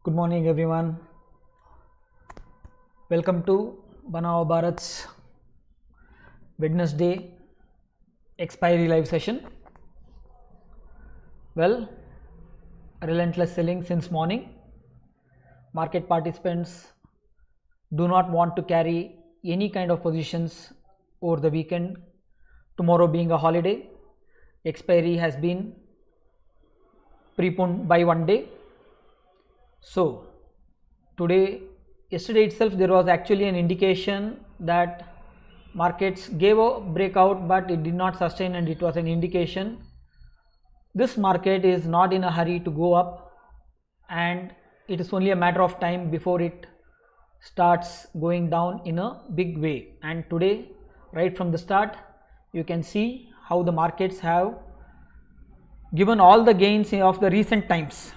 Good morning everyone. Welcome to Banao Bharat's Wednesday expiry live session. Well, relentless selling since morning. Market participants do not want to carry any kind of positions over the weekend. Tomorrow being a holiday, expiry has been preponed by one day. So yesterday itself there was actually an indication that markets gave a breakout, but it did not sustain, and it was an indication this market is not in a hurry to go up, and it is only a matter of time before it starts going down in a big way. And today, right from the start, you can see how the markets have given all the gains of the recent times.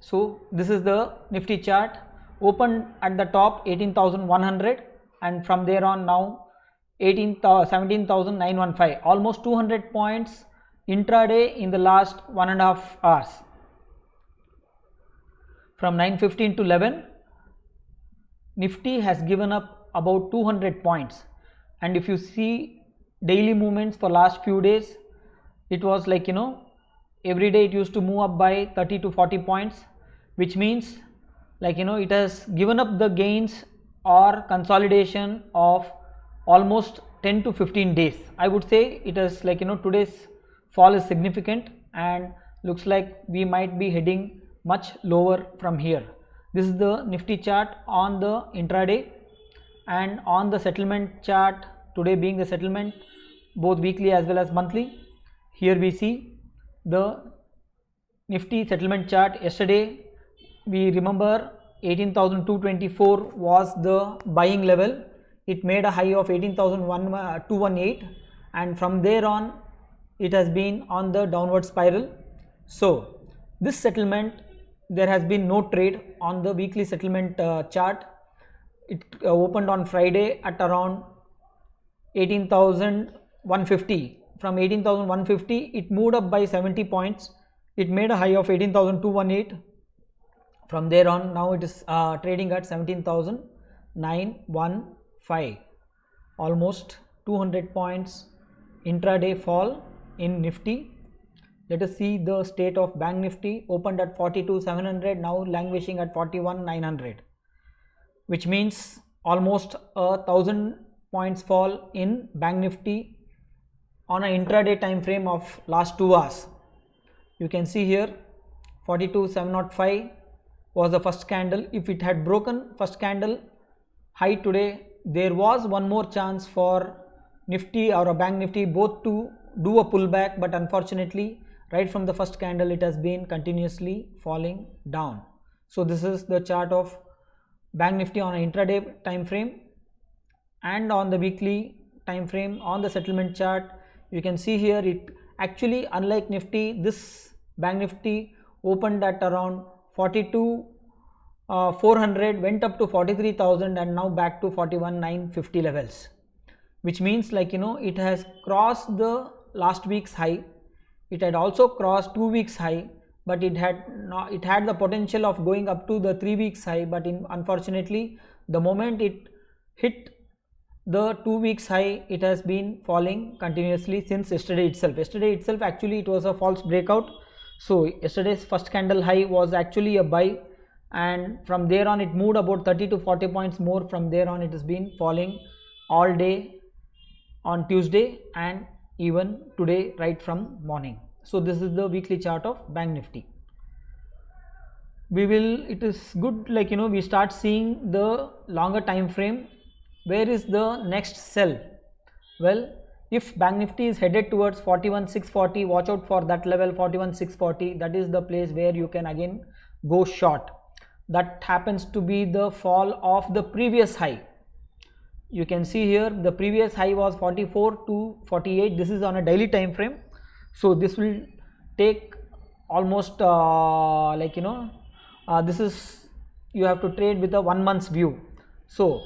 So this is the Nifty chart, opened at the top 18,100, and from there on now 17,915, almost 200 points intraday in the last 1.5 hours. From 9:15 to 11, Nifty has given up about 200 points, and if you see daily movements for last few days, it was like every day it used to move up by 30 to 40 points, which means it has given up the gains or consolidation of almost 10 to 15 days. I would say it is today's fall is significant, and looks like we might be heading much lower from here. This is the Nifty chart on the intraday, and on the settlement chart, today being the settlement both weekly as well as monthly. Here we see the Nifty settlement chart. Yesterday we remember 18,224 was the buying level. It made a high of 18,218, and from there on it has been on the downward spiral. So this settlement, there has been no trade on the weekly settlement chart. It opened on Friday at around 18,150. From 18,150 it moved up by 70 points. It made a high of 18,218. From there on now it is trading at 17,915, almost 200 points intraday fall in Nifty. Let us see the state of Bank Nifty. Opened at 42,700, now languishing at 41,900, which means almost 1,000 points fall in Bank Nifty on an intraday time frame of last 2 hours. You can see here 42,705 was the first candle. If it had broken first candle high today, there was one more chance for Nifty or a Bank Nifty both to do a pullback, but unfortunately right from the first candle it has been continuously falling down. So this is the chart of Bank Nifty on an intraday time frame, and on the weekly time frame on the settlement chart you can see here it actually, unlike Nifty, this Bank Nifty opened at around 42,400, went up to 43,000, and now back to 41,950 levels, which means it has crossed the last week's high. It had also crossed 2 weeks high, but it had the potential of going up to the 3 weeks high, but unfortunately the moment it hit the 2 weeks high, it has been falling continuously since yesterday itself. Yesterday itself actually it was a false breakout. So yesterday's first candle high was actually a buy, and from there on it moved about 30 to 40 points more. From there on it has been falling all day on Tuesday and even today right from morning. So this is the weekly chart of Bank Nifty. It is good we start seeing the longer time frame. Where is the next sell? Well, if Bank Nifty is headed towards 41,640, watch out for that level, 41,640. That is the place where you can again go short. That happens to be the fall of the previous high. You can see here the previous high was 44 to 48. This is on a daily time frame. So this will take almost this is, you have to trade with a 1 month's view. So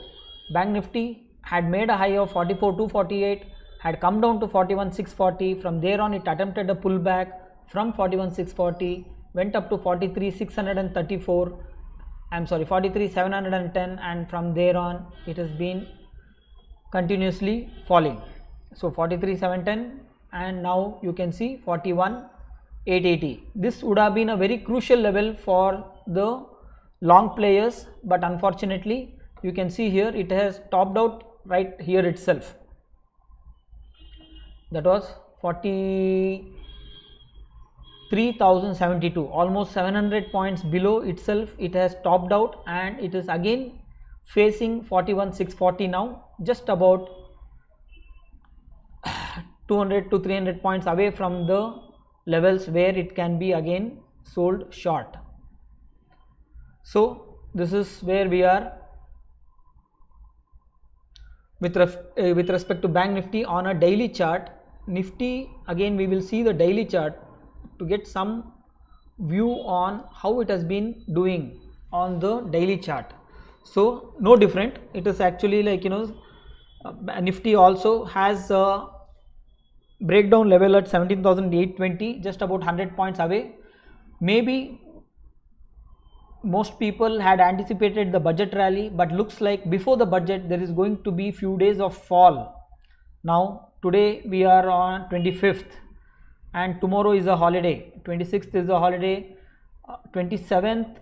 Bank Nifty had made a high of 44,248, had come down to 41,640. From there on it attempted a pullback from 41,640. went up to 43,634, I'm sorry, 43,710, and from there on it has been continuously falling. So 43,710, and now you can see 41,880. This would have been a very crucial level for the long players, but unfortunately you can see here it has topped out right here itself. That was 43,072, almost 700 points below itself. It has topped out, and it is again facing 41,640 now, just about 200 to 300 points away from the levels where it can be again sold short. So this is where we are with respect to Bank Nifty on a daily chart. Nifty, again we will see the daily chart to get some view on how it has been doing on the daily chart. So no different, it is actually like, you know, Nifty also has a breakdown level at 17,820, just about 100 points away. Maybe most people had anticipated the budget rally, but looks like before the budget there is going to be few days of fall. Now today we are on 25th, and tomorrow is a holiday, 26th is a holiday, 27th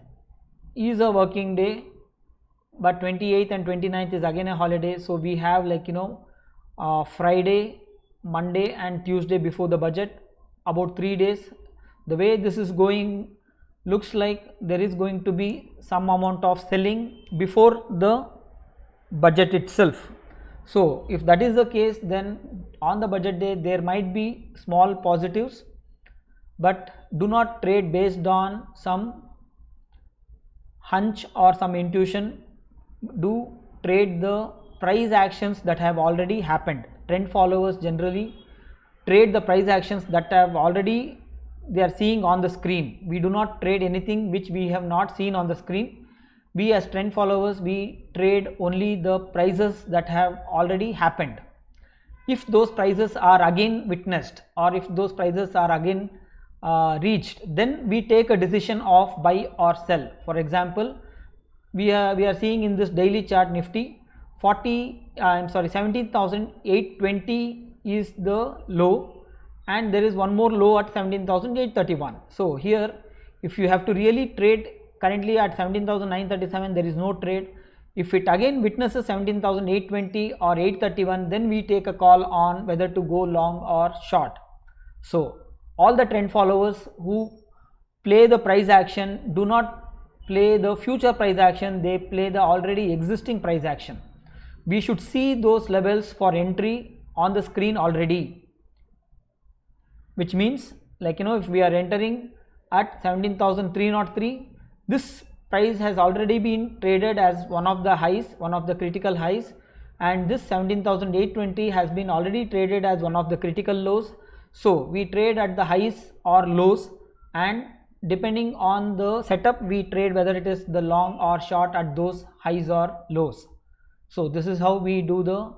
is a working day, but 28th and 29th is again a holiday. So we have, like, you know, Friday, Monday and Tuesday before the budget, about 3 days. The way this is going, looks like there is going to be some amount of selling before the budget itself. So if that is the case, then on the budget day there might be small positives, but do not trade based on some hunch or some intuition. Do trade the price actions that have already happened. Trend followers generally trade the price actions that have already they are seeing on the screen. We do not trade anything which we have not seen on the screen. We as trend followers, we trade only the prices that have already happened. If those prices are again witnessed, or if those prices are again reached, then we take a decision of buy or sell. For example, we are seeing in this daily chart Nifty 17,820 is the low, and there is one more low at 17,831. So here, if you have to really trade, currently at 17,937 there is no trade. If it again witnesses 17,820 or 831, then we take a call on whether to go long or short. So all the trend followers who play the price action do not play the future price action, they play the already existing price action. We should see those levels for entry on the screen already, which means, like, you know, if we are entering at 17,303, this price has already been traded as one of the highs, one of the critical highs, and this 17,820 has been already traded as one of the critical lows. So we trade at the highs or lows, and depending on the setup we trade whether it is the long or short at those highs or lows. So this is how we do the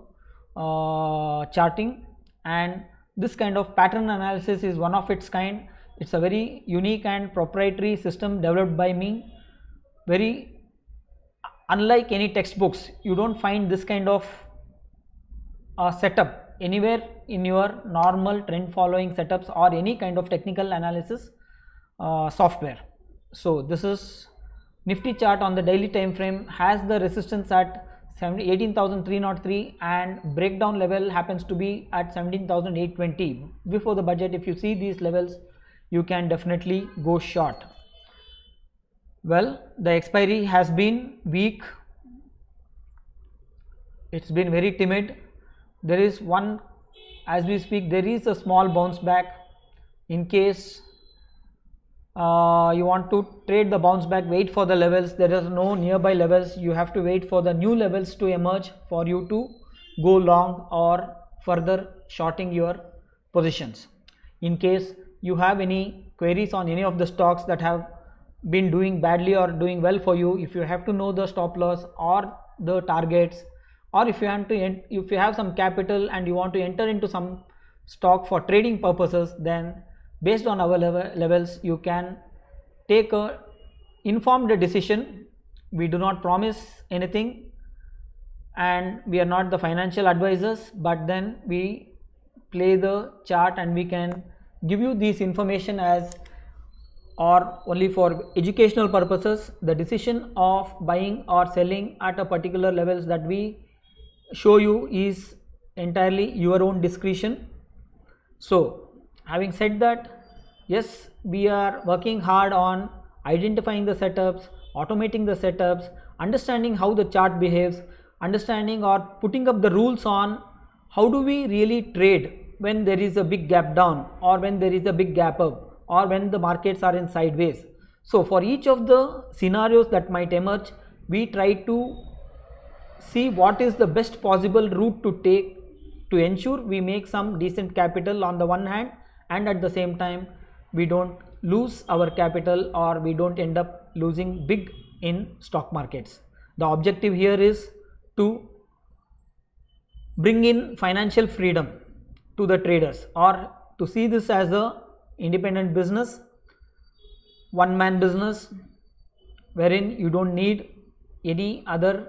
charting, and this kind of pattern analysis is one of its kind. It's a very unique and proprietary system developed by me, very unlike any textbooks. You don't find this kind of setup anywhere in your normal trend following setups or any kind of technical analysis software. So this is Nifty chart on the daily time frame, has the resistance at 18,303 and breakdown level happens to be at 17,820. Before the budget, if you see these levels, you can definitely go short. Well, the expiry has been weak, it's been very timid. There is one, as we speak, there is a small bounce back. In case you want to trade the bounce back, wait for the levels. There is no nearby levels, you have to wait for the new levels to emerge for you to go long or further shorting your positions. In case you have any queries on any of the stocks that have been doing badly or doing well for you, if you have to know the stop loss or the targets, or if you have some capital and you want to enter into some stock for trading purposes, then based on our levels you can take a informed decision. We do not promise anything, and we are not the financial advisors, but then we play the chart and we can give you this information as or only for educational purposes. The decision of buying or selling at a particular levels that we show you is entirely your own discretion. So having said that, yes, we are working hard on identifying the setups, automating the setups, understanding how the chart behaves, understanding or putting up the rules on how do we really trade when there is a big gap down or when there is a big gap up or when the markets are in sideways. So for each of the scenarios that might emerge, we try to see what is the best possible route to take to ensure we make some decent capital on the one hand, and at the same time we don't lose our capital or we don't end up losing big in stock markets. The objective here is to bring in financial freedom to the traders, or to see this as a independent business, one man business, wherein you don't need any other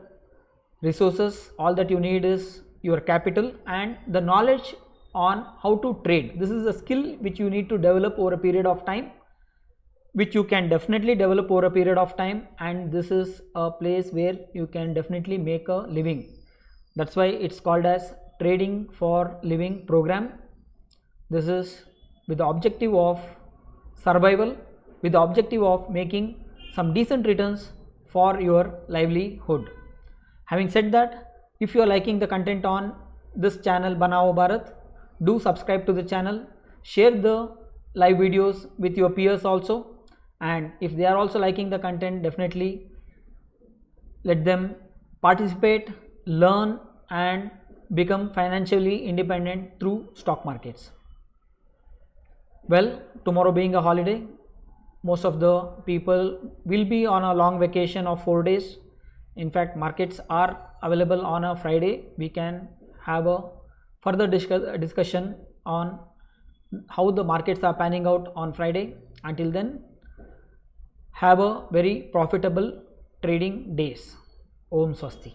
resources. All that you need is your capital and the knowledge on how to trade. This is a skill which you need to develop over a period of time, which you can definitely develop over a period of time, and this is a place where you can definitely make a living. That's why it's called as trading for living program. This is with the objective of survival, with the objective of making some decent returns for your livelihood. Having said that, if you are liking the content on this channel Banao Bharat, do subscribe to the channel, share the live videos with your peers also, and if they are also liking the content, definitely let them participate, learn and become financially independent through stock markets. Well, tomorrow being a holiday, most of the people will be on a long vacation of 4 days. In fact, markets are available on a Friday. We can have a further discussion on how the markets are panning out on Friday. Until then, have a very profitable trading days. Om Swasti.